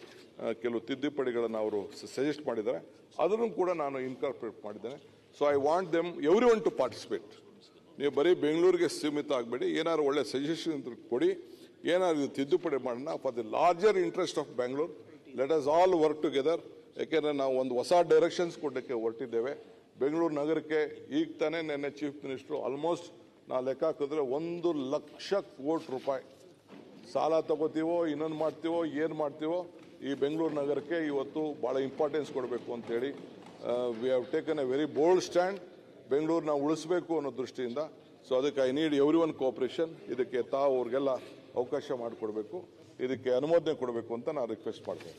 ಕೆಲವು ತಿದ್ದುಪಡಿಗಳನ್ನು ಅವರು ಸಜೆಸ್ಟ್ ಮಾಡಿದ್ದಾರೆ. ಅದನ್ನು ಕೂಡ ನಾನು ಇನ್ಕಾರ್ಪೊರೇಟ್ ಮಾಡಿದ್ದೇನೆ. So I want them every one to participate. ನೀವು ಬರೀ ಬೆಂಗಳೂರಿಗೆ ಸೀಮಿತ ಆಗಬೇಡಿ, ಏನಾದ್ರು ಒಳ್ಳೆ ಸಜೆಷನ್ ಕೊಡಿ, ಏನಾದ್ರು ತಿದ್ದುಪಡಿ ಮಾಡೋಣ for the larger interest of Bengaluru. Let us all work together. ಯಾಕೆಂದರೆ ನಾವು ಒಂದು ಹೊಸ ಡೈರೆಕ್ಷನ್ಸ್ ಕೊಡೋಕ್ಕೆ ಹೊರಟಿದ್ದೇವೆ. ಬೆಂಗಳೂರು ನಗರಕ್ಕೆ ಈಗ ತಾನೇ ನಿನ್ನೆ ಚೀಫ್ ಮಿನಿಸ್ಟ್ರು ಆಲ್ಮೋಸ್ಟ್ ನಾವು ಲೆಕ್ಕ ಹಾಕಿದ್ರೆ 1,00,000 ಕೋಟಿ ರೂಪಾಯಿ ಸಾಲ ತಗೋತೀವೋ ಇನ್ನೊಂದು ಮಾಡ್ತೀವೋ ಏನು ಮಾಡ್ತೀವೋ ಈ ಬೆಂಗಳೂರು ನಗರಕ್ಕೆ ಇವತ್ತು ಭಾಳ ಇಂಪಾರ್ಟೆನ್ಸ್ ಕೊಡಬೇಕು ಅಂತೇಳಿ we have taken a very bold stand. ಬೆಂಗಳೂರನ್ನ ಉಳಿಸಬೇಕು ಅನ್ನೋ ದೃಷ್ಟಿಯಿಂದ. ಸೊ ಅದಕ್ಕೆ I need every one cooperation. ಇದಕ್ಕೆ ತಾವು ಅವ್ರಿಗೆಲ್ಲ ಅವಕಾಶ ಮಾಡಿಕೊಡ್ಬೇಕು, ಇದಕ್ಕೆ ಅನುಮೋದನೆ ಕೊಡಬೇಕು ಅಂತ ನಾನು ರಿಕ್ವೆಸ್ಟ್ ಮಾಡ್ತೇನೆ.